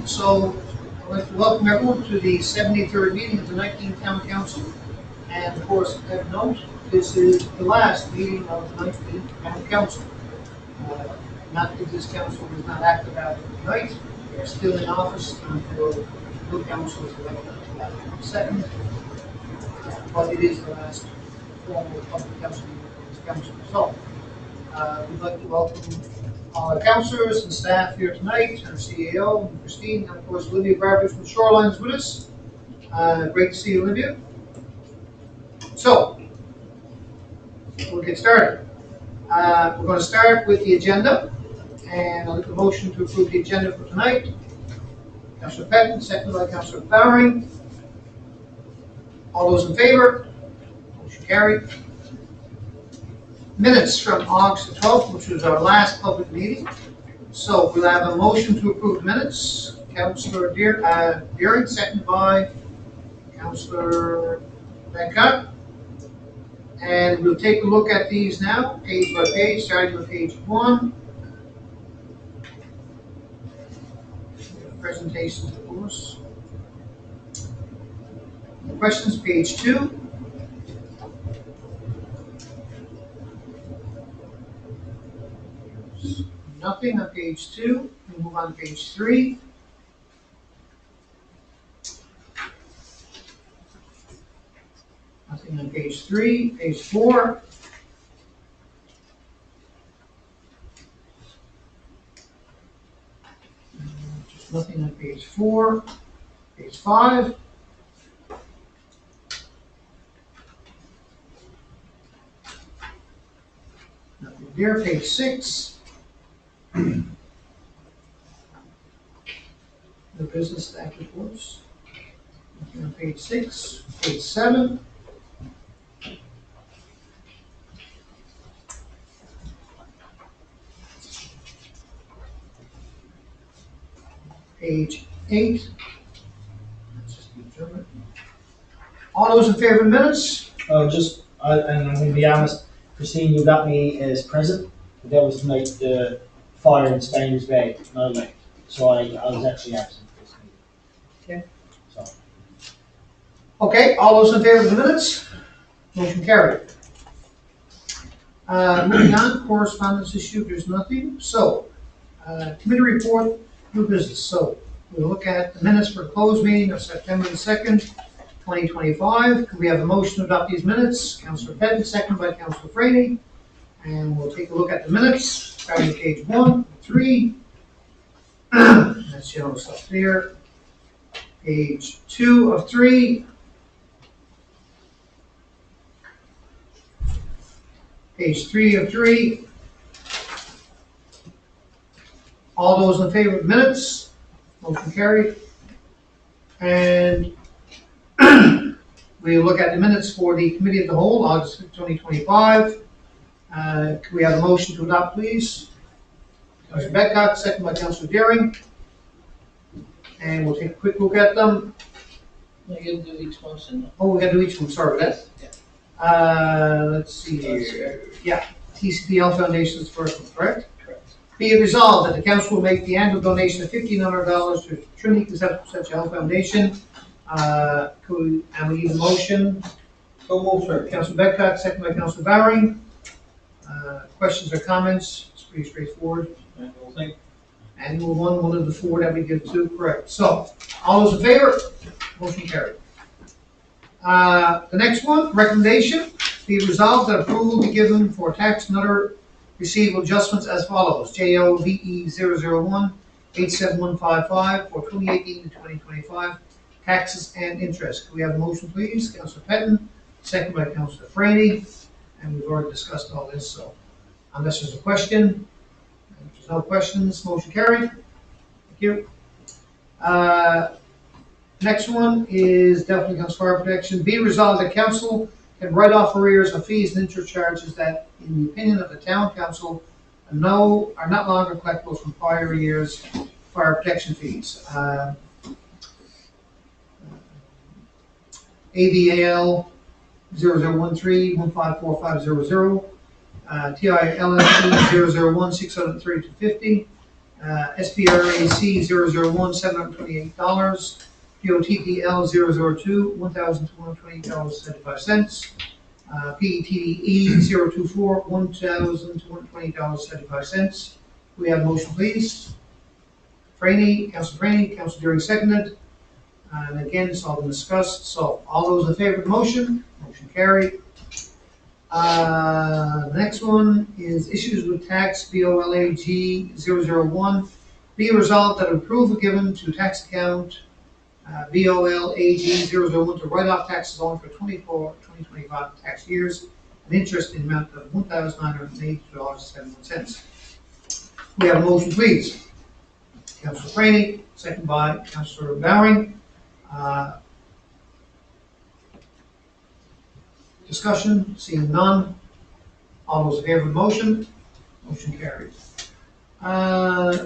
So I'd like to welcome everyone to the 73rd meeting of the 19th Town Council. And of course, of note, this is the last meeting of the 19th Town Council. Not that this council is not active out tonight, they're still in office until the new council is elected on the 2nd. But it is the last formal public council meeting of this council. So we'd like to welcome all our councilors and staff here tonight, our CEO, and Christine, and of course Olivia Barbers from Shoreline is with us. Great to see you, Olivia. So, we'll get started. We're going to start with the agenda, and I'll make a motion to approve the agenda for tonight. Councillor Patton, seconded by Councillor Bowering. All those in favor? Motion carried. Minutes from August the 12th, which was our last public meeting. So we'll have a motion to approve the minutes. Councillor Deering, seconded by Councillor Beckett. And we'll take a look at these now, page by page, starting with page 1. Presentations, of course. Questions, page 2. Nothing on page 2. We'll move on to page 3. Nothing on page 3. Page 4. Just nothing on page 4. Page 5. Nothing there. Page 6. The business staff reports. Nothing on page 6. Page 7. Page 8. All those in favor of the minutes? And I'm going to be honest, Christine, you got me as present, but that was tonight the fire in Spanish Bay, not elect. So I was actually absent this meeting. Okay. So. Okay, all those in favor of the minutes? Motion carried. Moving on, correspondence issue, there's nothing. So, committee report, new business. So, we'll look at the minutes for the closed meeting of September the 2nd, 2025. Could we have a motion to adopt these minutes? Councillor Pettit, seconded by Councillor Fraley. And we'll take a look at the minutes, starting at page 1, 3. That's yellow stuff there. Page 2 of 3. Page 3 of 3. All those in favor of the minutes? Motion carried. And we look at the minutes for the Committee of the Whole, August 2025. Can we have a motion to adopt, please? Councillor Beckett, second by Councillor Deering. And we'll take a quick look at them. You can do each motion. Oh, we got to do each one, sorry about that. Let's see here. Yeah, TCPL Foundation is the first one, correct? Correct. Be it resolved that the council will make the annual donation of $1,500 to Trinity Conceptual Health Foundation. And we need a motion. So move, sir. Councillor Beckett, second by Councillor Bowering. Questions or comments? It's pretty straightforward. Annual one of the 4 that we give to, correct. So, all those in favor? Motion carried. The next one, recommendation, be resolved that approval be given for tax and other receivable adjustments as follows. JOVE 001 87155 for 2018 to 2025, taxes and interest. Can we have a motion, please? Councillor Pettin, second by Councillor Fraley, and we've already discussed all this, so unless there's a question, if there's no questions, motion carried. Thank you. Next one is definitely comes fire protection. Be resolved that council can write off arrears of fees and interest charges that, in the opinion of the town council, are not longer collectible from prior years' fire protection fees. AVAL 0013-154500, TILNC 001-630-250, SPRAC 001, $728. POTPL 002, $1,220.75. PETE 024, $1,220.75. We have a motion, please. Council Franny, Council During seconded. And again, it's all been discussed. So all those in favor of the motion carried. The next one is issues with tax BOLAG 001. Be resolved that approval given to tax account BOLAG 001 to write off taxes owing for 2025 tax years, an interest in amount of $1,982.71. We have a motion, please. Councilor Franny, second by Councilor Bowering. Discussion, seeing none. All those in favor of the motion carries.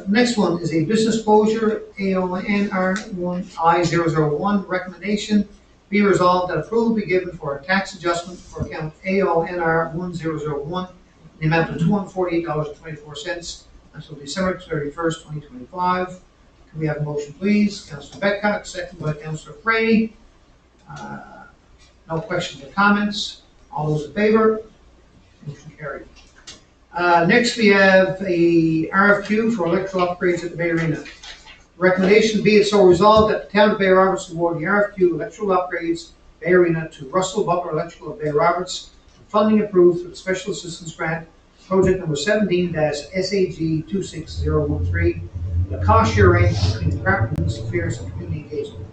Next one is a business closure, AONR1I001 recommendation. Be resolved that approval be given for a tax adjustment for account AONR1001 in the amount of $248.24 until December 31st, 2025. Can we have a motion, please? Councilor Betcock, second by Councilor Franny. No questions or comments. All those in favor? Motion carried. Next, we have a RFQ for electrical upgrades at the Bay Arena. Recommendation be it so resolved that the town of Bay Roberts award the RFQ electrical upgrades Bay Arena to Russell Butler Electrical of Bay Roberts. Funding approved for the Special Assistance Grant, project number 17-SAG 26013. The cost share range between the Department of Municipal Affairs and Community Engagement.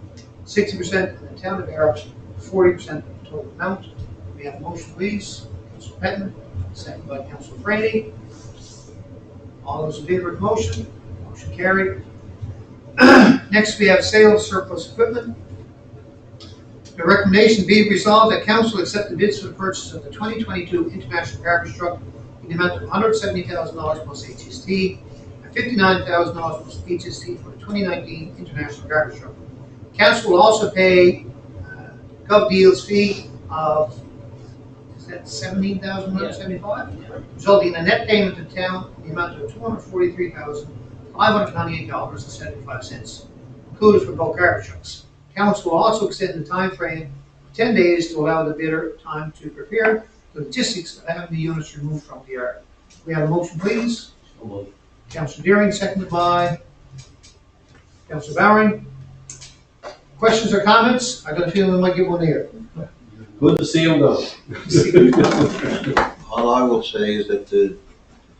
60% of the town of Bay Roberts, 40% of the total amount. We have a motion, please. Councilor Petton, second by Councilor Franny. All those in favor of the motion carried. Next, we have sale of surplus equipment. The recommendation be resolved that council accept the bids for the purchase of the 2022 International Garbage Truck in the amount of $170,000 plus HST and $59,000 plus HST for the 2019 International Garbage Truck. Council will also pay GovDeals fee of, is that $17,175? Resulting in a net payment to town in the amount of $243,598.75, included for both garbage trucks. Council will also extend the time frame of 10 days to allow the bidder time to prepare the logistics of having the units removed from the yard. We have a motion, please. Councilor Deering, seconded by Councilor Bowering. Questions or comments? I got a feeling we might get one here. Good to see him go. All I will say is that the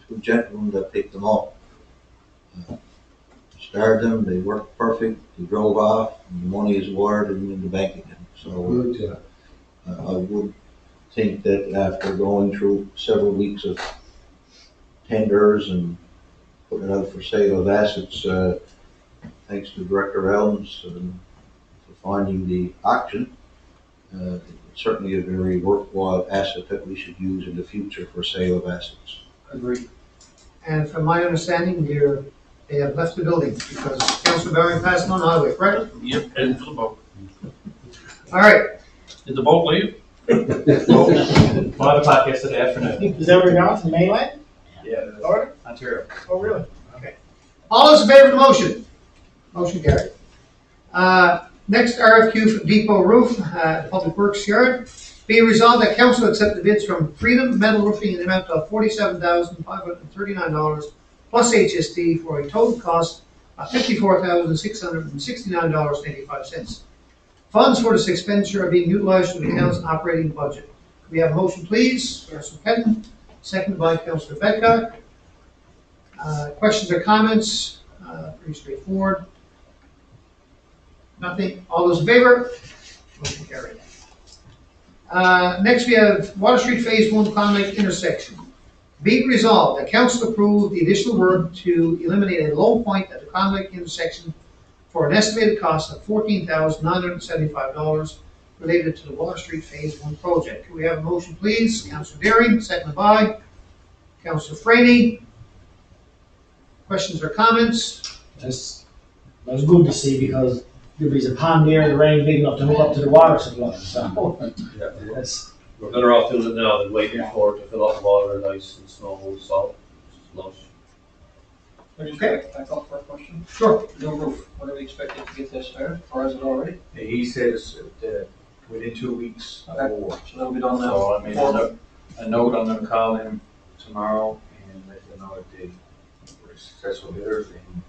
two gentlemen that picked them up started them, they worked perfect, they drove off, and the money is wired and in the bank again. So I would think that after going through several weeks of tenders and putting it out for sale of assets, thanks to Director Elms for finding the auction, it's certainly a very worthwhile asset that we should use in the future for sale of assets. Agreed. And from my understanding, they have left the building because Councilor Bowering passed on the highway, correct? Yep, and to the boat. All right. Did the boat leave? 5 o'clock yesterday afternoon. Is that where you're going, to the mainland? Yeah. Florida? Ontario. Oh, really? Okay. All those in favor of the motion? Motion carried. Next RFQ for Depot Roof, Public Works Yard. Be resolved that council accept the bids from Freedom Metal Roofing in the amount of $47,539 plus HST for a total cost of $54,669.85. Funds for this expenditure are being utilized through the town's operating budget. Can we have a motion, please? Councilor Petton, seconded by Councilor Betcock. Questions or comments? Pretty straightforward. Nothing. All those in favor? Motion carried. Next, we have Water Street Phase 1 Clown Lake intersection. Be it resolved that council approve the additional work to eliminate a low point at the Clown Lake intersection for an estimated cost of $14,975 related to the Water Street Phase 1 project. Can we have a motion, please? Councilor Deering, seconded by Councilor Franny. Questions or comments? That's good to see because there's a pond there, the rain big enough to hook up to the water supply. So that's We're better off doing it now than waiting for it to fill up with water and ice and snow and salt. It's lush. Back up for a question. Sure. No roof, when are we expected to get that started, or is it already? He says that within 2 weeks Okay. or more. So that'll be done now. So I mean, a note, I'm gonna call him tomorrow and let them know if they were successful bidders and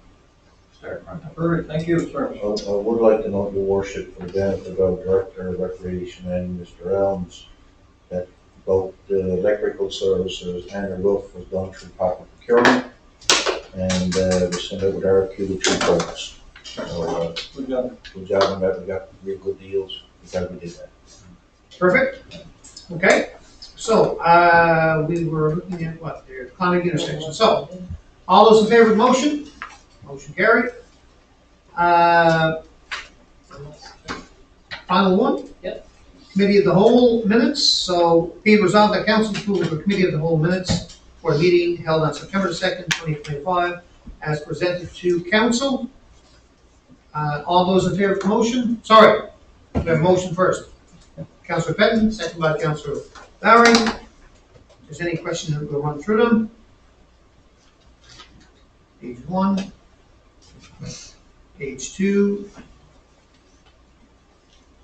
start contact. Perfect, thank you, sir. I would like to note, your worship, for the benefit of Director of Recreation and Mr. Elms, that both the electrical services and the roof was done through proper procurement, and we sent out with RFQ to 2 folks. So, Good job. good job on that, we got real good deals, because we did that. Perfect. Okay, so, we were looking at what, the Conic intersection. So, all those in favor of the motion? Motion carried. Final one? Yep. Committee of the whole minutes. So, be it resolved that council approves the committee of the whole minutes for a meeting held on September 2nd, 2025, as presented to council. All those in favor of the motion? Sorry, we have a motion first. Councilor Petton, second by Councilor Lowry. If there's any questions, we'll run through them. Page 1, page 2,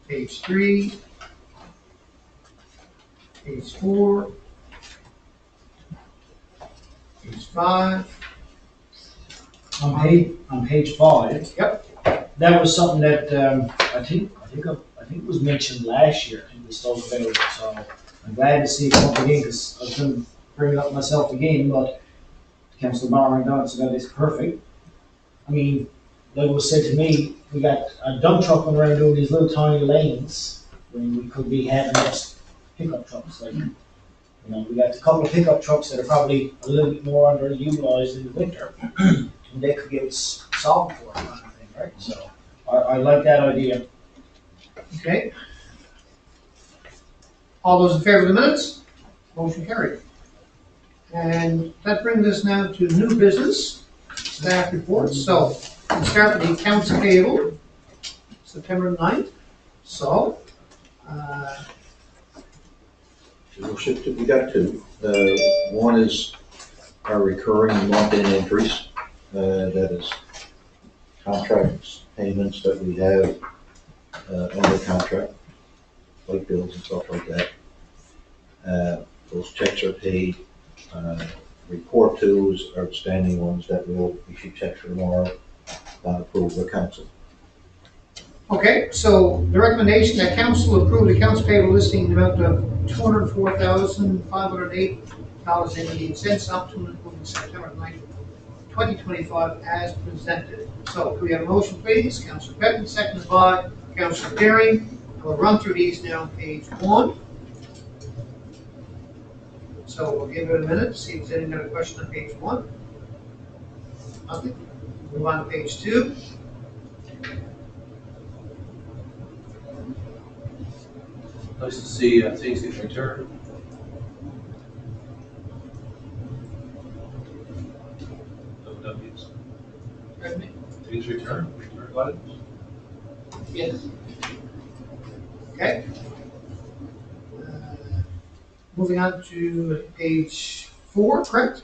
page 3, page 4, page 5. On page 5. Yep. That was something that, I think it was mentioned last year, and we spoke about it, so I'm glad to see it come again, because I was gonna bring it up myself again, but Councillor Barron done, so that is perfect. I mean, like was said to me, we got a dump truck going around doing these little tiny lanes, when we could be having just pickup trucks, like, you know, we got a couple of pickup trucks that are probably a little bit more underutilized in the winter, and they could get solved for it, kind of thing, right? So, I like that idea. Okay. All those in favor of the minutes? Motion carried. And that brings us now to new business, staff reports. So, we'll start with the accounts payable, September 9th. So, Your worship, we got 2. One is our recurring month-end entries, that is contracts, payments that we have under contract, like bills and stuff like that. Those checks are paid. Report 2s are outstanding ones that we'll issue checks for tomorrow, approve the council. okay, so the recommendation that council approve the accounts payable listing in the amount of $204,508.88 up to and including September 9th, 2025 as presented. So, do we have a motion, please? Councilor Petton, seconded by Councilor Derry. And we'll run through these now on page 1. So we'll give it a minute to see if there's any other question on page 1. Nothing. Move on to page 2. Nice to see things get returned. OWs. Pardon me? Things returned, items. Yes. Okay. Moving on to page 4, correct?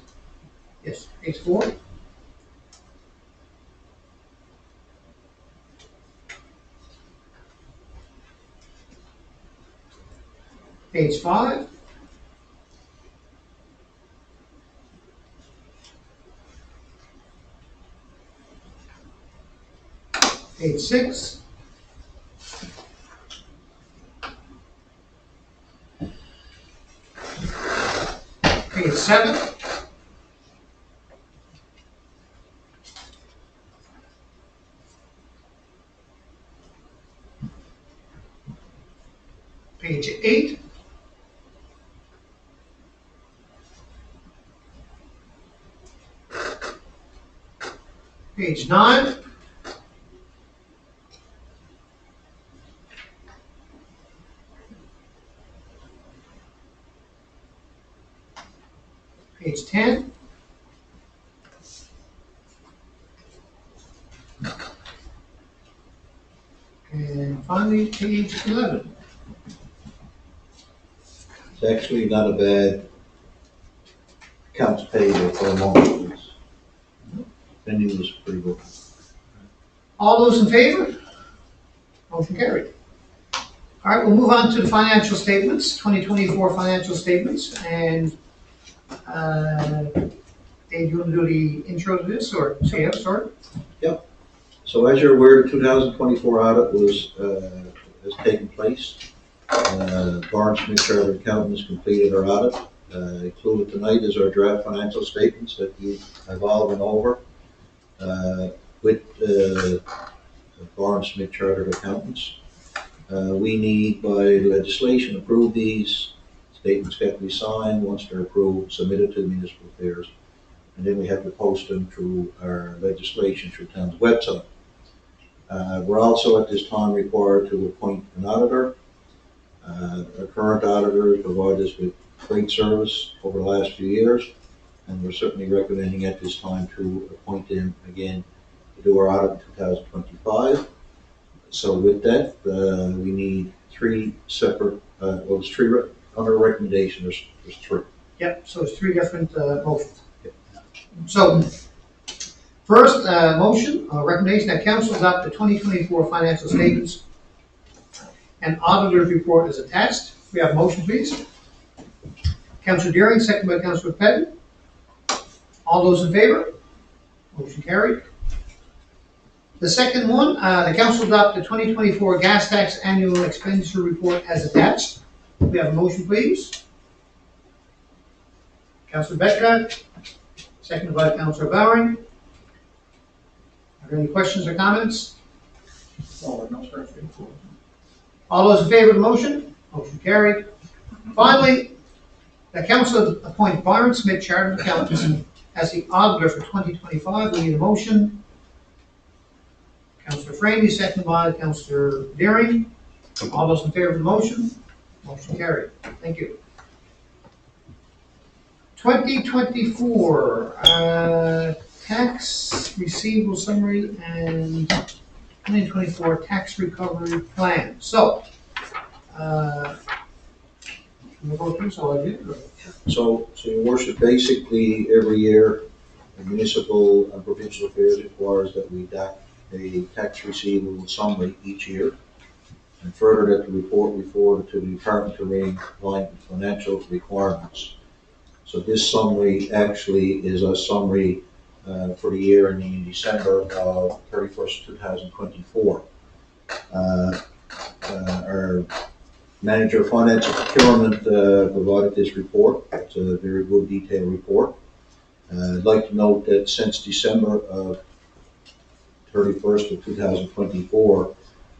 Yes, page 4. Page 5. Page 6. Page 7. Page 8. Page 9. Page 10. And finally, page 11. It's actually not a bad accounts payable for a month. spending was pretty good. All those in favor? Motion carried. All right, we'll move on to the financial statements, 2024 financial statements, and, Dave, you want to do the intro to this, or, yeah, sorry? So as you're aware, the 2024 audit has taken place. Barnes Smith Chartered Accountants completed our audit. Included tonight is our draft financial statements that you have all been over with Barnes Smith Chartered Accountants. We need by legislation approve these statements have to be signed. Once they're approved, submitted to municipal affairs, and then we have to post them through our legislation through town's website. We're also at this time required to appoint an auditor. Our current auditor has provided us with great service over the last few years, and we're certainly recommending at this time to appoint him again to do our audit in 2025. So with that, we need three separate, there's three under recommendation, there's three. Yep, so it's three different motions. So, first, motion, recommendation that council adopt the 2024 financial statements and auditor's report is attached. We have a motion, please. Councilor Deering, second by Councilor Pettit. All those in favor? Motion carried. The second one, the council adopt the 2024 gas tax annual expenditure report as attached. We have a motion, please. Councilor Betrat, seconded by Councilor Bowering. Are there any questions or comments? Oh, no, sir. All those in favor of the motion? Motion carried. Finally, the council appoint Byron Smith Chartered Accountants as the auditor for 2025. We need a motion. Councilor Franny, seconded by Councilor Deering. All those in favor of the motion? Motion carried. Thank you. 2024 tax receivable summary and 2024 tax recovery plan. So, we'll go through, so I did. So your worship, basically every year, the municipal and provincial affairs requires that we adopt a tax receivable summary each year. And further, that the report be forwarded to the department to remain compliant with financial requirements. So this summary actually is a summary for the year ending in December 31st, 2024. Our manager of finance and procurement provided this report. It's a very good detailed report. I'd like to note that since December 31st of 2024,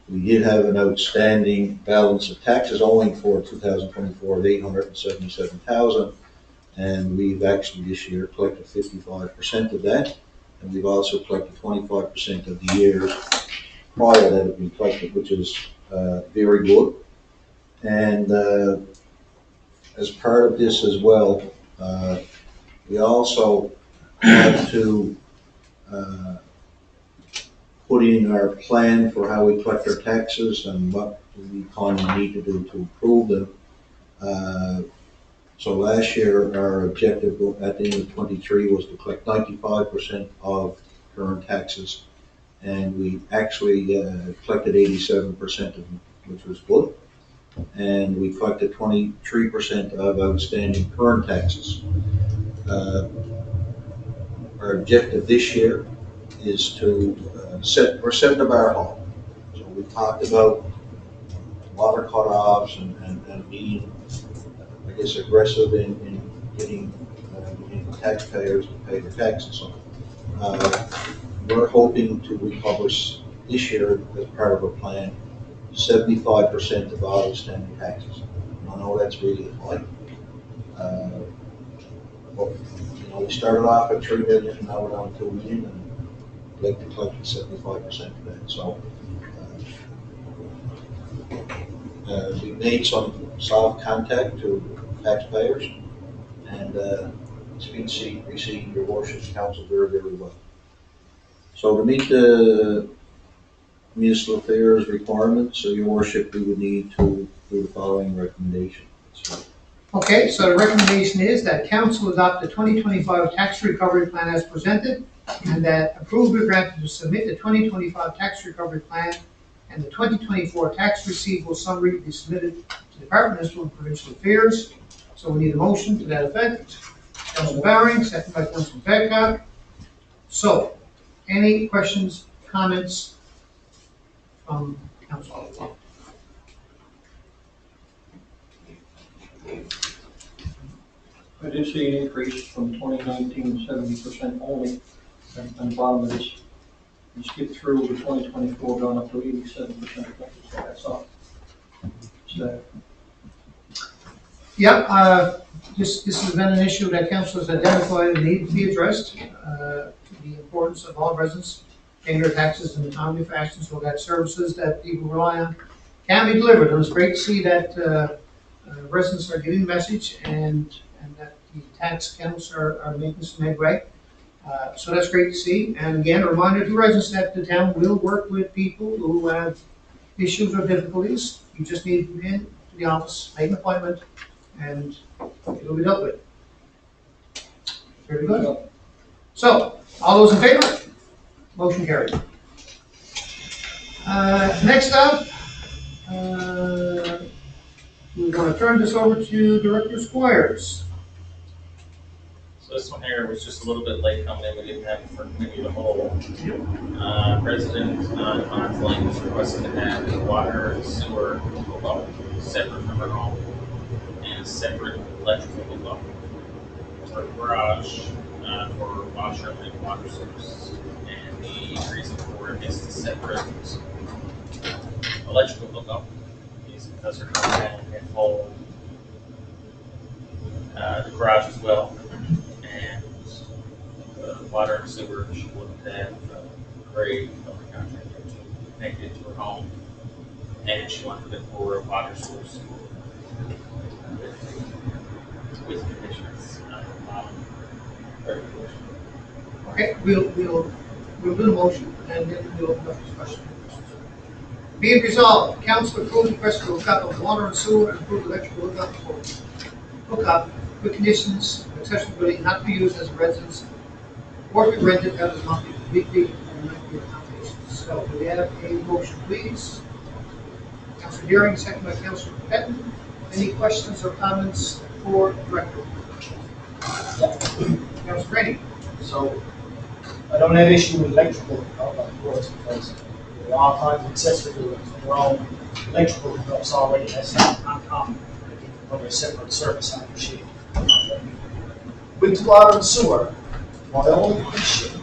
we did have an outstanding balance of taxes owing for 2024 of $877,000, and we've actually this year collected 55% of that, and we've also collected 25% of the years prior that have been collected, which is very good. And as part of this as well, we also have to put in our plan for how we collect our taxes and what we kind of need to do to improve them. So last year, our objective at the end of 23 was to collect 95% of current taxes, and we actually collected 87% of them, which was good. And we collected 23% of outstanding current taxes. Our objective this year is to we're setting the bar high. So we talked about water cutoffs and being, I guess, aggressive in getting taxpayers to pay their taxes. So we're hoping to recover this year as part of our plan 75% of all outstanding taxes. I know that's really high. But we started off at 3 million, and now we're down to 2 million, and I'd like to collect 75% of that. So we made some soft contact to taxpayers, and it's been received your worship's council very, very well. So to meet the municipal affairs requirements, so your worship, we would need to do the following recommendation. Okay, so the recommendation is that council adopt the 2025 tax recovery plan as presented. and that approval be granted to submit the 2025 tax recovery plan and the 2024 tax receivable summary be submitted to the Department of Municipal and Provincial Affairs. So we need a motion to that effect. Councilor Bowering, second by Councilor Babcock. So, any questions, comments from council? I did see an increase from 2019 70% only, and the bottom of this, you skip through the 2024, gone up to 87%, so that's up. So, Yep, this has been an issue that council has identified and needs to be addressed. The importance of all residents paying their taxes in a timely fashion so that services that people rely on can be delivered. And it's great to see that residents are getting the message and that the tax counts are making some headway. So that's great to see. And again, a reminder to residents that the town will work with people who have issues or difficulties. You just need to come in to the office, make an appointment, and it'll be dealt with. Very good. So, all those in favor? Motion carried. Next up, we're going to turn this over to Director Squires. So this one here was just a little bit late coming in. We didn't have it for committee of the whole. President Conley was requesting to have the water and sewer hook up separate from her home and a separate electrical hook up for garage, for washer and water source. And the reason for it is the separate electrical hookup is because her home can hold the garage as well. And water and sewer, she wouldn't have grade of the contractor connected to her home. And she wanted it for a water source with conditions. Okay, we'll do the motion and then we'll open up discussion. Be it resolved, council approves the request for hookup of water and sewer and approve electrical hookup with conditions of accessibility not to be used as a residence or to be rented out as monthly, weekly, and nightly accommodations. So do we have a motion, please? Councilor Deering, second by Councilor Patton. Any questions or comments for the Director? Councilor Brady. So, I don't have issue with electrical hookup, of course, because there are all kinds of accessory buildings with their own electrical hookups already. That's not uncommon. For a separate service, I appreciate it. With water and sewer, my only question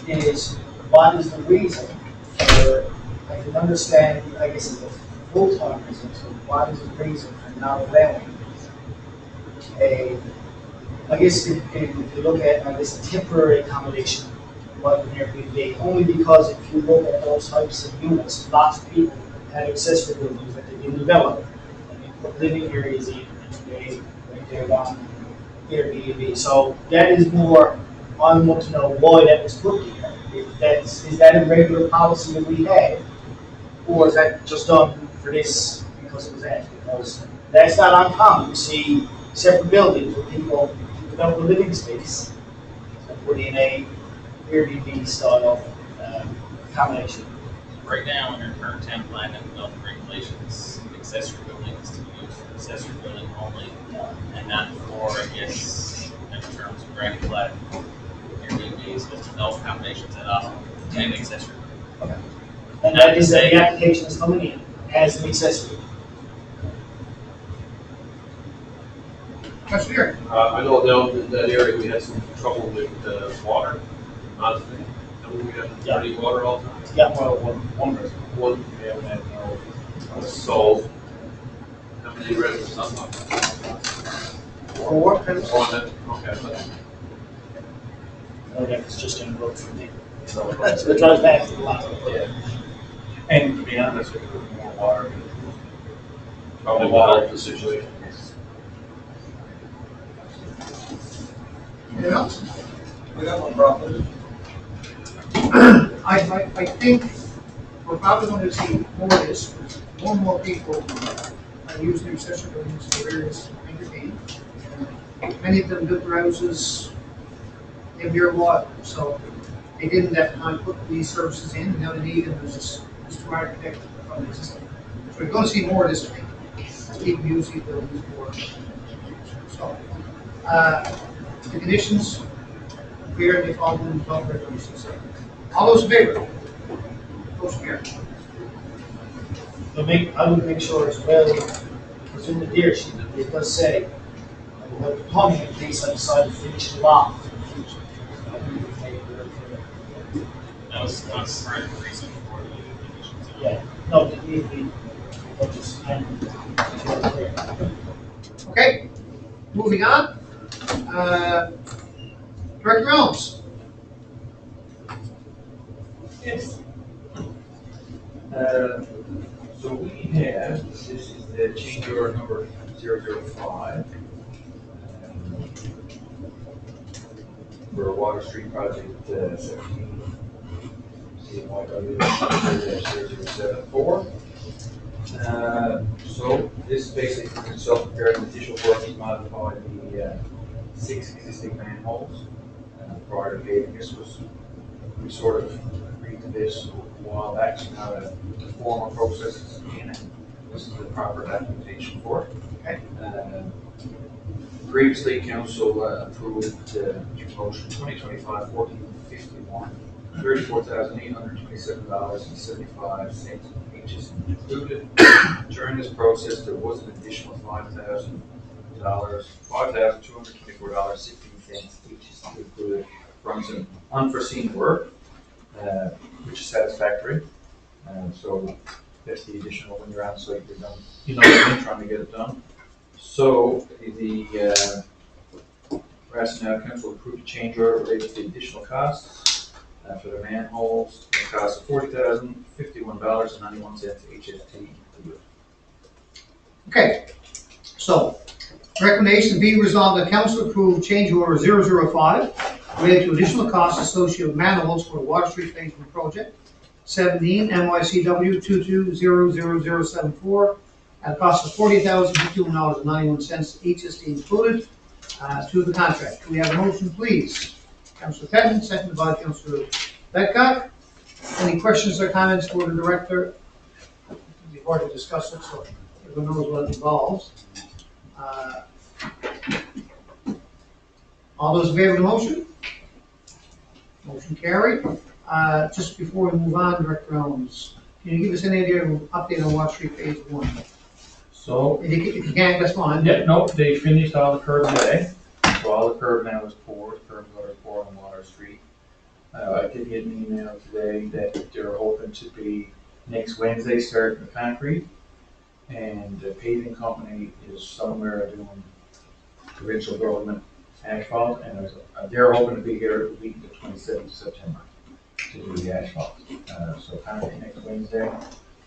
is, what is the reason for, I can understand, I guess it's a full-time reason, so what is the reason for not allowing I guess if you look at, I guess, a temporary accommodation, like an Airbnb, only because if you look at those types of units, lots of people have accessory buildings that they didn't develop. And they put living areas in, and they rent their on Airbnb. So that is more, I want to know why that was put there. Is that a regular policy that we have? Or is that just done for this because it was asked? Because that's not uncommon. You see separate buildings where people develop a living space and put in a Airbnb style accommodation. Right now, in our current town plan and development regulations, accessory building is to be used for accessory building only, and not for, I guess, in terms of granny flat Airbnbs, with no accommodations at all, and accessory. Okay. And that is that the application is coming in as an accessory. Councilor Deering. I know down in that area, we had some trouble with water, honestly. And we had dirty water all the time. Yeah, well, one resident. One, yeah, we had so, how many residents? I'm not. Four. Okay, but Oh, that was just in the road from me. So it drives back to the lot. yeah. And to be honest with you, with more water, probably will help the situation. Anything else? we got one problem. I think we're probably going to see more of this. More and more people are using accessory buildings for various entertainment. Many of them built their houses in near water, so They didn't at the time put these services in, now they need them, there's this two architect from the system. So we're gonna see more of this week, as people use these buildings more. So, the conditions, clear, and they follow the development regulations. All those in favor? Motion carried. I would make sure as well, because in the deer sheet, it does say, about the plumbing in case I decide to finish the lot. That was part of the reason for the conditions. Yeah, no, it need to be, but just, Okay, moving on. Director Reynolds. Yes. So we have, this is the change order number 005. For a Water Street project, 17. CMYW 0074. So this basically consultant prepared additional work to modify the 6 existing manholes. Prior to paving, we sort of agreed to this a while back, so now the formal process is in, and this is the proper documentation for it. Okay. Previously, council approved motion 2025-1451, $34,827.75, which is included. During this process, there was an additional $5,224.16, which is included from some unforeseen work, which is satisfactory. So that's the additional when you're on site, you're done. You know, you're trying to get it done. So the rationale council approved a change order related to the additional costs for the manholes, the cost of $40,051.91 to HST. Okay, so, recommendation be resolved that council approve change order 005 related to additional costs associated with manholes for the Water Street Phase 1 project. 17 NYCW 22000074 at a cost of $40,051.91, HST included, to the contract. Can we have a motion, please? Councilor Pettit, seconded by Councilor Betcock. Any questions or comments for the director? We've already discussed it, so everyone knows what it involves. All those in favor of the motion? Motion carried. Just before we move on, Director Owens, can you give us any idea of an update on Water Street Phase 1? So, If you can't, that's fine. yeah, no, they finished all the curb today. So all the curb now is poured, curb are poured on Water Street. I did get an email today that they're hoping to be next Wednesday starting the concrete. And the paving company is somewhere doing provincial government asphalt, and they're hoping to be here the week of the 27th of September to do the asphalt. So concrete next Wednesday,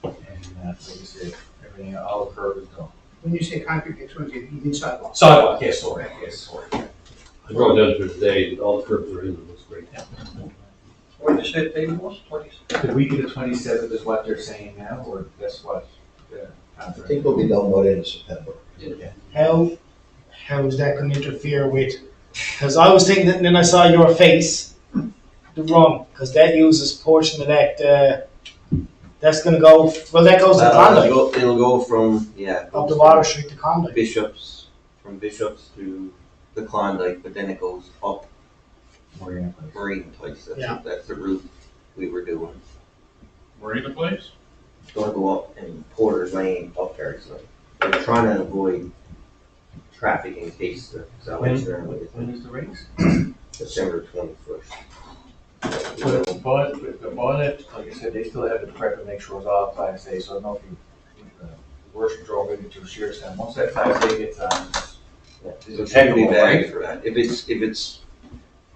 and like I said, everything, all the curb is done. When you say concrete next Wednesday, you mean sidewalks? Sidewalk, yes, sorry. I drove down through today, all the curbs are in, it looks great. What did you say paving was, 20? The week of the 27th is what they're saying now, or that's what the I contract? think we'll be done by the end of September. how is that going to interfere with, because I was thinking that, and then I saw your face, the run, because that uses portion of that, that's going to go, well, that goes to Conley, It'll go from, yeah. up the Water Street to Conley. Bishops, from Bishops to the Klondike, but then it goes up Marine Place. Yeah. That's the route we were doing. Marina Place? It's gonna go up in Porter's Lane up there, so we're trying to avoid traffic in case the salaries are with it. When is the race? December 21st. But the bonnet, like I said, they still have to prep and make sure it's all Class A, so I don't know if the worst control maybe to Shearstown. Once that Class A gets on, Yeah, it's so it shouldn't be impeccable, bad right? for that. If it's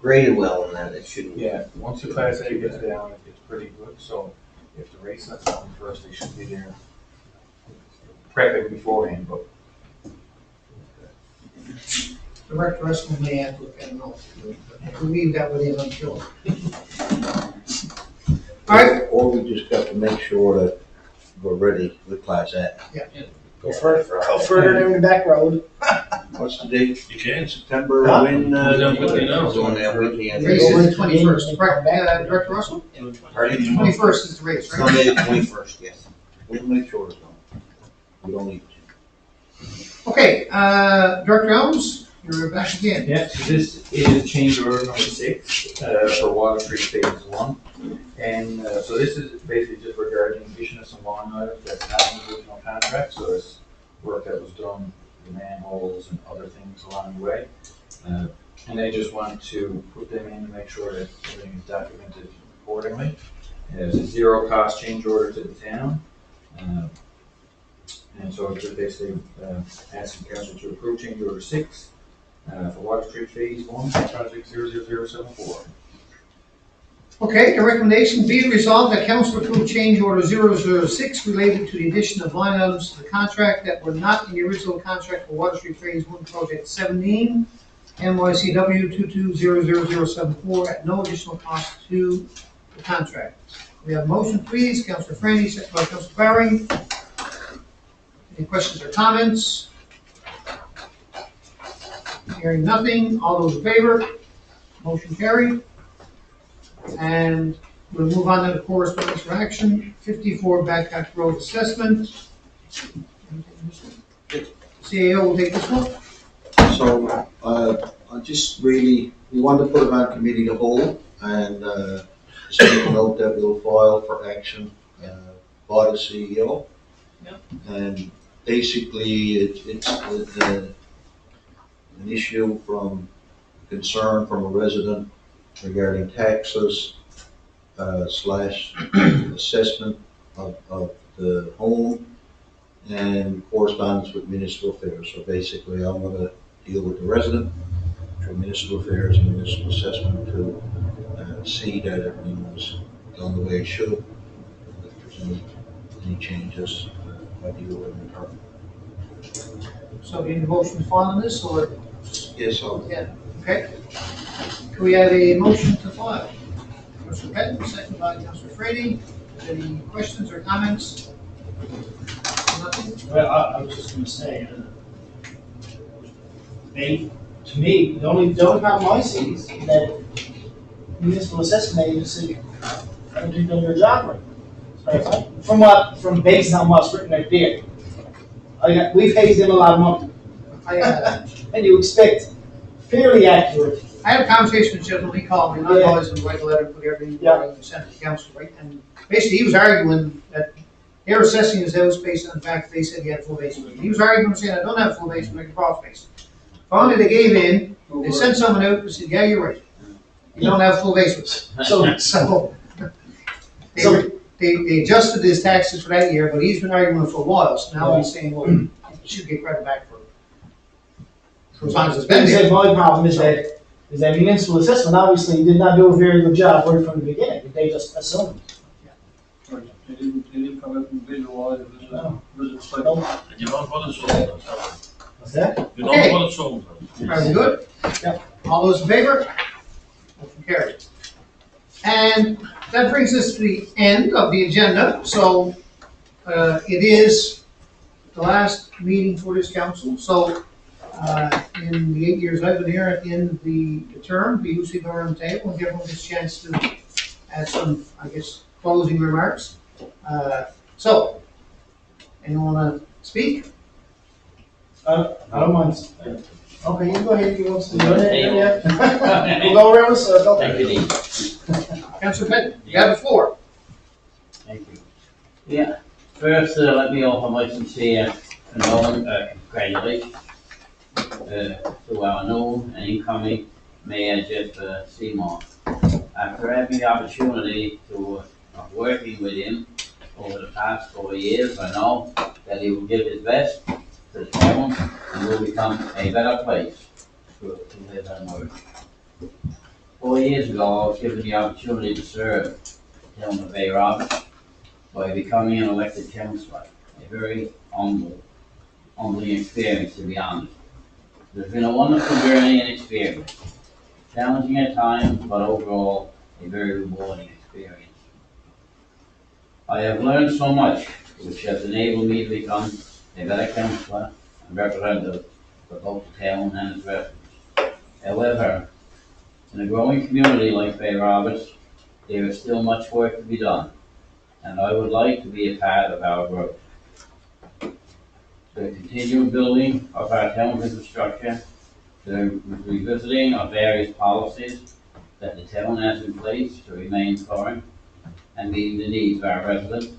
graded well and that, it shouldn't. Yeah, once the Class A gets down, it's pretty good, so if the race sets on first, they should be there prepping beforehand, but Director Russell may have to look at it. We'll leave that with him until. All right, Or we just got to make sure that we're ready with Class A. yeah. Go further down the back road. What's the date? You can. September, Huh? when, Yeah, Whitney now. doing that Whitney, and Race is the Go to 21st, correct, Director Russell? Pardon? 21st is the race, right? Sunday, the 21st, yes. We'll make sure it's on. We don't need to. Okay, Director Elms, you're back again. Yeah, so this is change order number 6, for Water Street Phase 1. And, so this is basically just regarding addition of some line items that's not in the original contract, so it's work that was done, the manholes and other things along the way. And they just want to put them in to make sure that everything is documented accordingly. It's a zero cost change order to the town. And so it's just basically, asking council to approve change order 6, for Water Street Phase 1, project 00074. Okay, the recommendation be resolved that council approve change order 006 related to the addition of line items to the contract that were not in the original contract for Water Street Phase 1 Project 17, NYCW 220074 at no additional cost to the contract. We have a motion, please. Councilor Franny, second by Councilor Barry. Any questions or comments? Hearing nothing, all those in favor? Motion carried. And we'll move on to the correspondence for action, 54 Badcock Road assessment. CAO will take this one. So, I just really, we want to put it on committee to hold, and, just make a note that we'll file for action, by the CEO. Yep. And basically, it's an issue from concern from a resident regarding taxes, slash assessment of the home and correspondence with municipal affairs. So basically, I'm gonna deal with the resident for municipal affairs and municipal assessment to, see that everything was done the way it should. If there's any changes, I deal with them in turn. So do you need a motion to file on this, or? Yes, I'll. Yeah, okay. Can we have a motion to file? Councilor Patton, second by Councilor Frady. Any questions or comments? Nothing? Well, I was just gonna say, to me, the only problem I see is that municipal assessment agency haven't done their job right. From based on what's written right there. We paid them a lot of money, and you expect fairly accurate. I had a conversation with Chisholm, he called me, and I advised him to write a letter, put everything, and send it to council, right? And basically, he was arguing that they're assessing his house based on the fact that they said he had a full basement. He was arguing, saying, I don't have a full basement, I can cross basement. Finally, they gave in, they sent someone out and said, yeah, you're right. You don't have full basements. So they adjusted his taxes for that year, but he's been arguing for a while, so now he's saying, well, you should get credit back for as long as it's been there. My problem is that municipal assessment obviously did not do a very good job right from the beginning. They just assumed. They didn't come up and visualize it as a visit site. And you don't want to solve What's that? it. You Okay. don't want to solve it. Are we good? Yep. All those in favor? Motion carried. And that brings us to the end of the agenda. So it is the last meeting for this council. So in the 8 years I've been here, at the end of the term, we usually go around the table and give everyone this chance to add some, I guess, closing remarks. So, anyone want to speak? I don't mind. Okay, you go ahead. You want to do Hey. it? Yeah. We'll go around the circle. Thank you. Councilor Benton, you have the floor. Thank you. Yeah, first, let me offer my sincere congratulations to our new and incoming Mayor Jeff Seymour. After having the opportunity to working with him over the past 4 years, I know that he will give his best to the town and will become a better place to live and work. 4 years ago, I was given the opportunity to serve the town of Bay Roberts by becoming an elected councillor. A very humbling experience, to be honest. It's been a wonderful journey and experience. Challenging at times, but overall, a very rewarding experience. I have learned so much, which has enabled me to become They've got a councillor and representative for both the town and its residents. However, in a growing community like Bay Roberts, there is still much work to be done, and I would like to be a part of our growth. The continued building of our town's infrastructure, the revisiting of various policies that the town has in place to remain current and meeting the needs of our residents,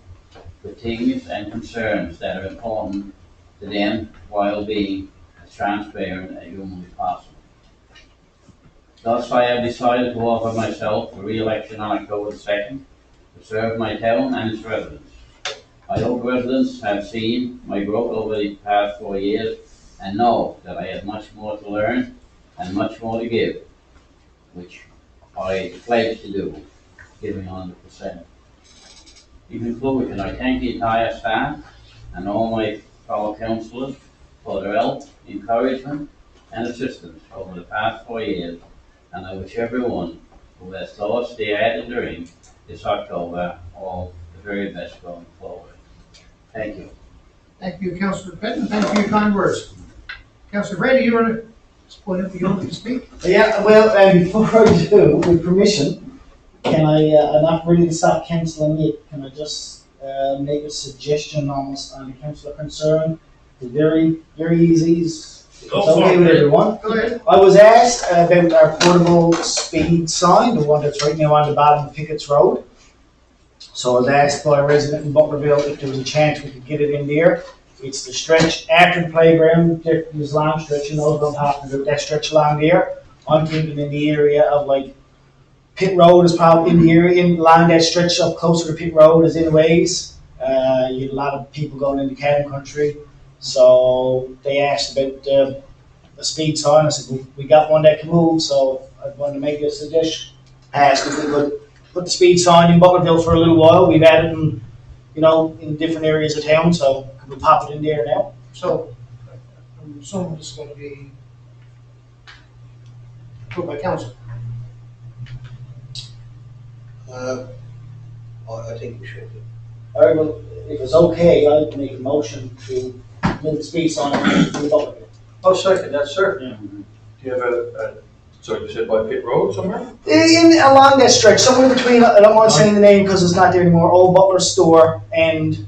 the things and concerns that are important to them while being as transparent as humanly possible. Thus, I have decided to offer myself for re-election on October 2nd to serve my town and its residents. I hope residents have seen my growth over the past 4 years and know that I have much more to learn and much more to give, which I pledge to do, giving 100%. In conclusion, I thank the entire staff and all my fellow councillors for their help, encouragement, and assistance over the past 4 years, and I wish everyone who has lost their head in the ring this October all the very best going forward. Thank you. Thank you, Councillor Penn. Thank you for your kind words. Councillor Brady, you want to point up the young to speak? Yeah, well, before I do, with permission, can I, I'm not ready to start cancelling yet, can I just make a suggestion almost on the councillor concern? It's very, very easy, it's okay with everyone. Go ahead. I was asked about our portable speed sign, the one that's right now on the bottom of Pickett's Road. So I was asked by a resident in Butlerville if there was a chance we could get it in there. It's the stretch after the playground, there's a long stretch, you know, don't have to do that stretch along there. I'm thinking in the area of like Pitt Road is probably in the area, along that stretch up closer to Pitt Road is in ways. You had a lot of people going into cabin country. So they asked about a speed sign. I said, we got one that can move, so I wanted to make a suggestion. I asked if we could put the speed sign in Butlerville for a little while. We've added them, you know, in different areas of town, so could we pop it in there now? So, I'm assuming this is going to be put by council. I think we should. All right, well, if it's okay, I'd make a motion to move the speed sign in Butlerville. I'll second that, sir. Do you have so you said by Pitt Road somewhere? Along that stretch, somewhere between, I don't want to say the name because it's not there anymore, Old Butler Store and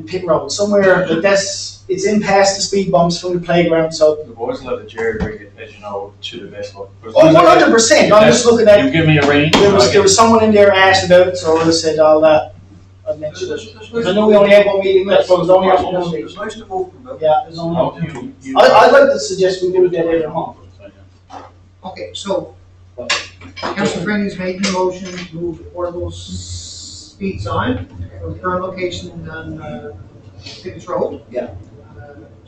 Pitt Road, somewhere, but it's in past the speed bumps from the playground, so. The boys love the jerry rig it, as you know, to the best one. Oh, 100%, I'm just looking at, You give me a range. there was someone in there asked about it, so I said I'll mention it. I know we only have one meeting left, so it's only up to one meeting. It's nice to move from that. Yeah, there's only up to one meeting. I'd like to suggest we do it that every month. Okay, so Councillor Brady is making a motion to move the portable speed sign from the current location on Pickett's Road. Yeah.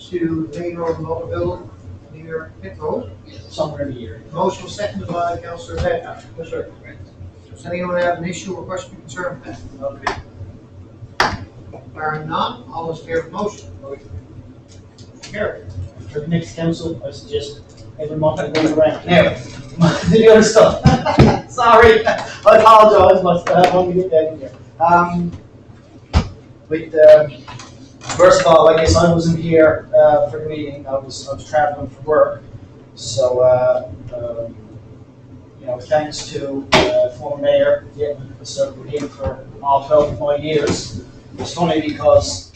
To the main road in Butlerville near Pitt Road. Somewhere in the year. Motion was seconded by Councillor Penn. Yes, sir. Does anyone have an issue or question or concern with that? Okay. Barring none, all those in favor of the motion? Carried. For the next council, I suggest every month I go around. Now, the other stuff. Sorry, I apologize, but I want to get that in there. First of all, I guess I wasn't here for the meeting. I was traveling for work. So, you know, thanks to former mayor getting us started with him for all 12 of my years. It's funny because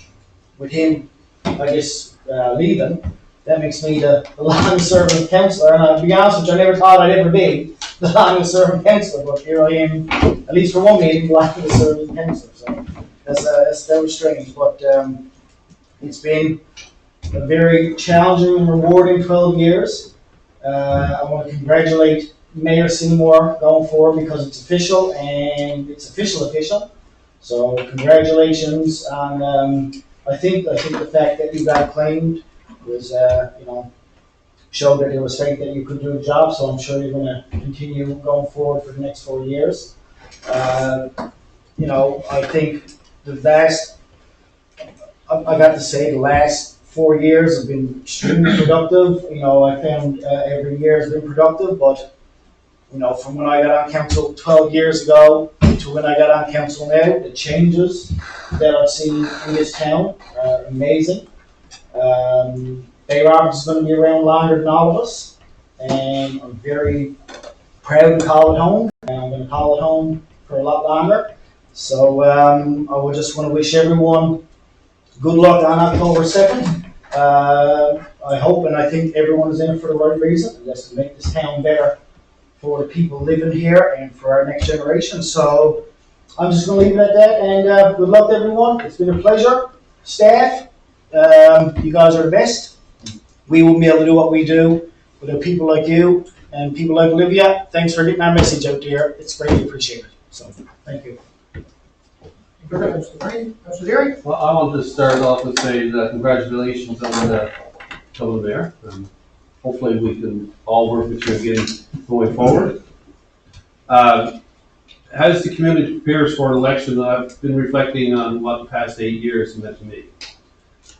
with him, I guess, leaving, that makes me the longest serving councillor, and to be honest with you, I never thought I'd ever be the longest serving councillor, but here I am, at least for one meeting, the longest serving councillor, so that was strange, but it's been a very challenging and rewarding 12 years. I want to congratulate Mayor Seymour going forward because it's official, and it's official, so congratulations on, I think the fact that you got claimed was, you know, showed that there was faith that you could do the job, so I'm sure you're going to continue going forward for the next 4 years. You know, I think I got to say the last 4 years have been extremely productive. You know, I found every year has been productive, but, you know, from when I got on council 12 years ago to when I got on council now, the changes that I've seen in this town are amazing. Bay Roberts is going to be around longer than all of us, and I'm very proud to call it home, and I'm going to call it home for a lot longer. So I would just want to wish everyone good luck on October 2nd. I hope and I think everyone is in it for the right reason, and that's to make this town better for the people living here and for our next generation. So I'm just going to leave it at that, and good luck to everyone. It's been a pleasure. Staff, you guys are the best. We wouldn't be able to do what we do without people like you and people like Olivia. Thanks for getting our message out there. It's greatly appreciated. So thank you. Mr. Derry? Well, I want to start off and say congratulations on the mayor. Hopefully we can all work with you again going forward. As the community prepares for an election, I've been reflecting on what the past 8 years have meant to me.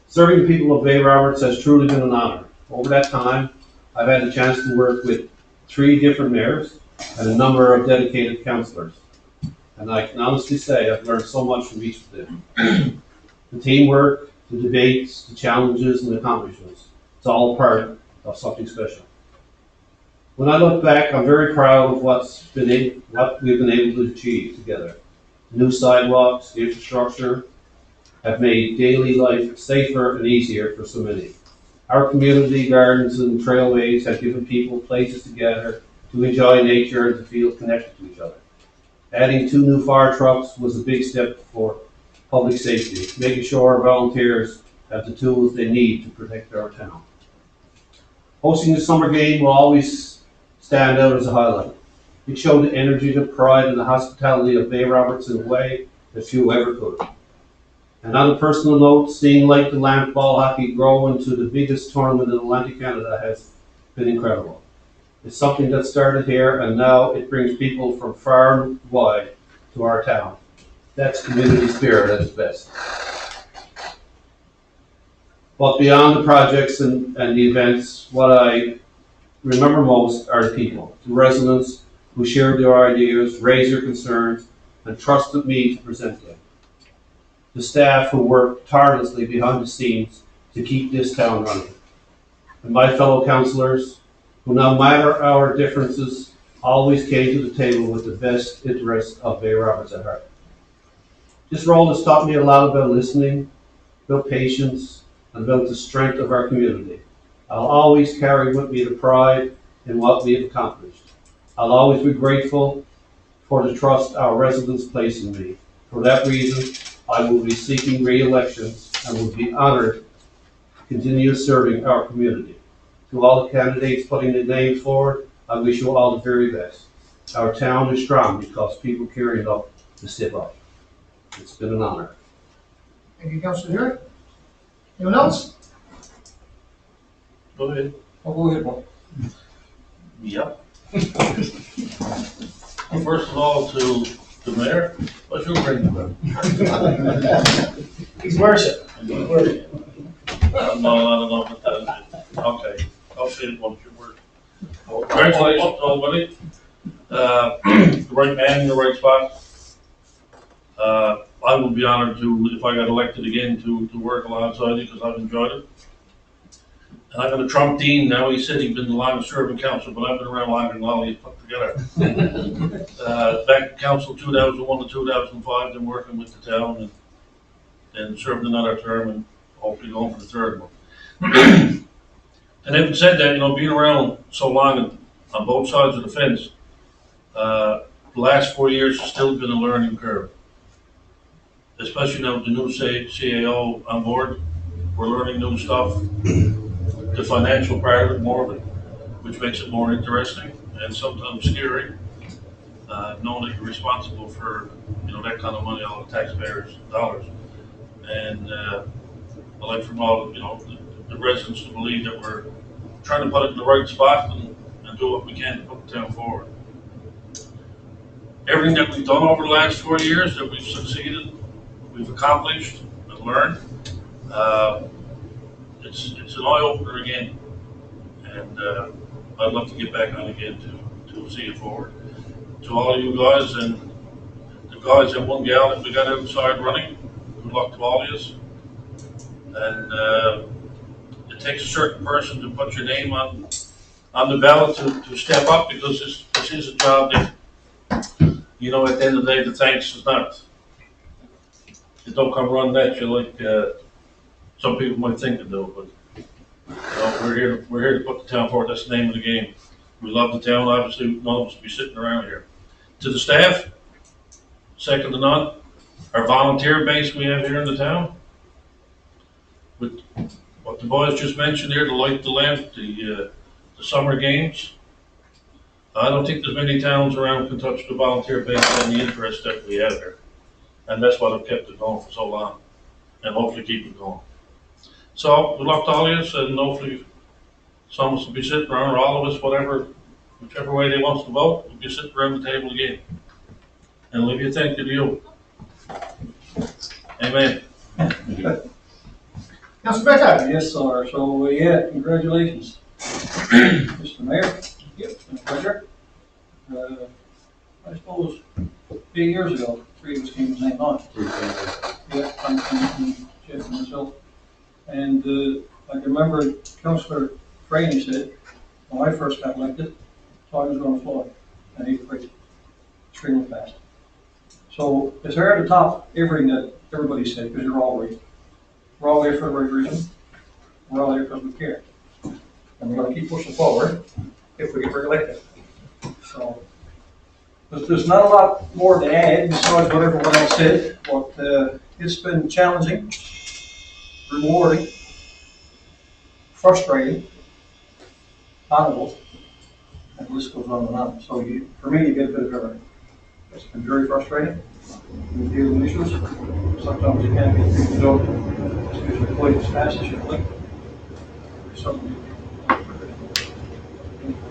Serving the people of Bay Roberts has truly been an honor. Over that time, I've had the chance to work with 3 different mayors and a number of dedicated councillors. And I can honestly say I've learned so much from each of them. The teamwork, the debates, the challenges, and the accomplishments. It's all part of something special. When I look back, I'm very proud of what we've been able to achieve together. New sidewalks, infrastructure have made daily life safer and easier for so many. Our community gardens and trailways have given people places to gather, to enjoy nature, and to feel connected to each other. Adding 2 new fire trucks was a big step for public safety, making sure our volunteers have the tools they need to protect our town. Hosting the summer game will always stand out as a highlight. It showed the energy, the pride, and the hospitality of Bay Roberts in a way that few ever could. And on a personal note, seeing Lake Delamp ball hockey grow into the biggest tournament in Atlantic Canada has been incredible. It's something that started here, and now it brings people from far and wide to our town. That's community spirit at its best. But beyond the projects and the events, what I remember most are the people, the residents who shared their ideas, raised their concerns, and trusted me to present them. The staff who worked tirelessly behind the scenes to keep this town running. And my fellow councillors, who no matter our differences, always came to the table with the best interests of Bay Roberts at heart. This role has taught me a lot about listening, about patience, and about the strength of our community. I'll always carry with me the pride in what we have accomplished. I'll always be grateful for the trust our residents place in me. For that reason, I will be seeking re-election and will be honored to continue serving our community. To all the candidates putting their names forward, I wish you all the very best. Our town is strong because people care enough to step up. It's been an honor. Thank you, Councilor Derry. Anyone else? Go ahead. I'll go ahead, Mark. Yep. First of all, to the mayor, what's your bring them? He's worship. No, I don't know what that is. Okay, I'll say it once your word. Congratulations, everybody. The right man in the right spot. I would be honored to, if I got elected again, to work alongside you because I've enjoyed it. And I'm gonna trump Dean now. He said he'd been the longest serving council, but I've been around longer than all he's put together. Back in council 2001 to 2005, been working with the town and served another term and hopefully going for the third one. And having said that, being around so long on both sides of the fence, the last 4 years has still been a learning curve. Especially now with the new CAO on board, we're learning new stuff. The financial part of it, more of it, which makes it more interesting and sometimes scary, knowing that you're responsible for, that kind of money, all the taxpayers' dollars. And I'd like from all, the residents to believe that we're trying to put it in the right spot and do what we can to put the town forward. Everything that we've done over the last 4 years, that we've succeeded, we've accomplished and learned, it's an eye-opener again, and I'd love to get back on again to see it forward. To all of you guys and the guys and one gal that we got outside running, good luck to all of you. And takes a certain person to put your name on the ballot to step up, because this is a job that, you know, at the end of the day, the thanks is not, it don't come run at you like, some people might think it do, but, you know, we're here to put the town forward. That's the name of the game. We love the town, obviously, none of us would be sitting around here. To the staff, second to none, our volunteer base we have here in the town, with what the boys just mentioned here, the light, the lamp, the summer games. I don't think there's many towns around can touch the volunteer base and the interest that we have here. And that's what have kept it going for so long, and hopefully keep it going. So, good luck to all of us, and hopefully some of us will be sitting around, or all of us, whichever way they want to vote, we'll be sitting around the table again. And leave you thank you to you. Amen. Councilor Becker? Yes, sir. So, yeah, congratulations, Mr. Mayor. Yep. It's been a pleasure. I suppose 8 years ago, three of us came the same night. Yeah, and Jeff and myself. And I can remember Councillor Franey said, when I first got elected, time was going to fly, and he quit extremely fast. So it's hard to top everything that everybody said, because you're all right. We're all there for the right reason. We're all there because we care. And we're going to keep pushing forward if we get re-elected. So there's not a lot more to add besides what everyone else said, but it's been challenging, rewarding, frustrating, honorable, and the list goes on and on. So for me, you get a bit of everything. It's been very frustrating. You deal with issues. Sometimes you can't get things done because you're quite as fast as you'd like. There's something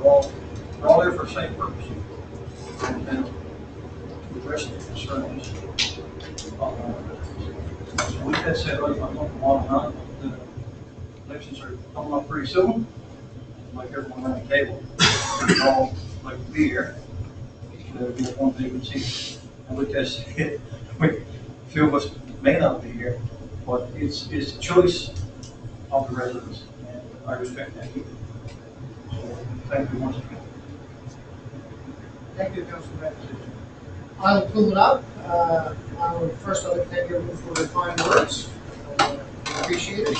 we're all there for the same purpose. And to address the concerns. So with that said, I'm not on and on. The elections are coming up pretty soon. Like everyone around the table, we all like to be here. We have one vacancy, and with that said, a few of us may not be here, but it's a choice of the residents, and I respect that. So thank you once again. Thank you, Councilor Becker. I'll pull it up. I'd like to thank everyone for their kind words. Appreciate it.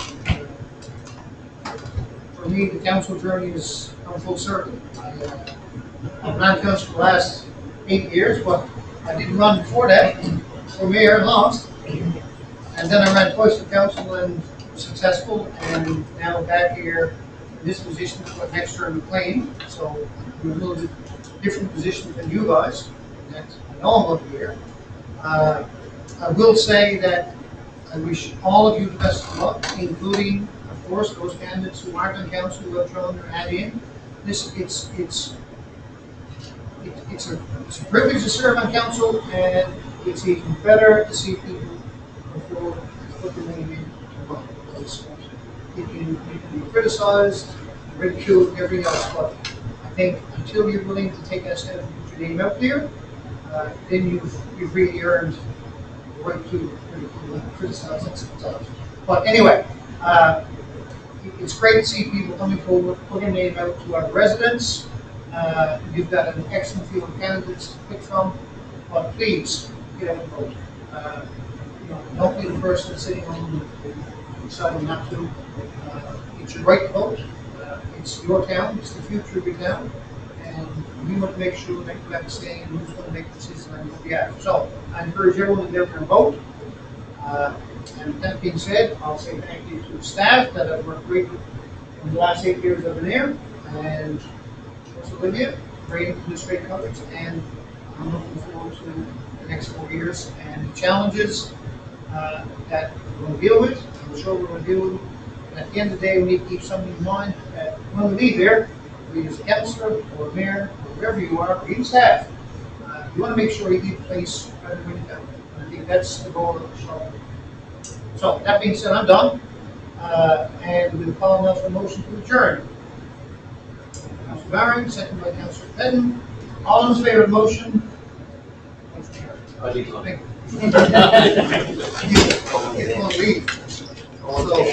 For me, the council journey has come full circle. I've run council for the last 8 years, but I didn't run before that for mayor and lost. And then I ran twice for council and was successful, and now back here in this position for next term McLean. So I'm a little bit different position than you guys. And I know I'm going to be here. I will say that I wish all of you the best of luck, including, of course, those candidates who aren't on council who have thrown their hat in. It's a privilege to serve on council, and it's even better to see people before put their name in to vote. You can be criticized, ridiculed, and everything else, but I think until you're willing to take that step and put your name out there, then you've really earned the right to ridicule and criticize and sometimes. But anyway, it's great to see people coming forward, putting their name out to our residents. You've got an excellent field of candidates to pick from, but please get out and vote. Don't be the person sitting home deciding not to. It's your right to vote. It's your town. It's the future of your town, and we want to make sure that you understand who's going to make the decision on your behalf. So I encourage everyone to get out there and vote. And that being said, I'll say thank you to the staff that have worked great in the last 8 years I've been here, and also Olivia, great administrative coverage, and I'm looking forward to the next 4 years and the challenges that we're going to deal with. I'm sure we're going to deal with. And at the end of the day, we need to keep something in mind that when we leave here, we as a councillor or mayor or wherever you are, or even staff, you want to make sure you leave the place better than you found it. And I think that's the goal of the show. So that being said, I'm done, and we'll call now for a motion to adjourn. Councilor Barron, second by Councilor Pedden. All in favor of the motion? I decline. Although,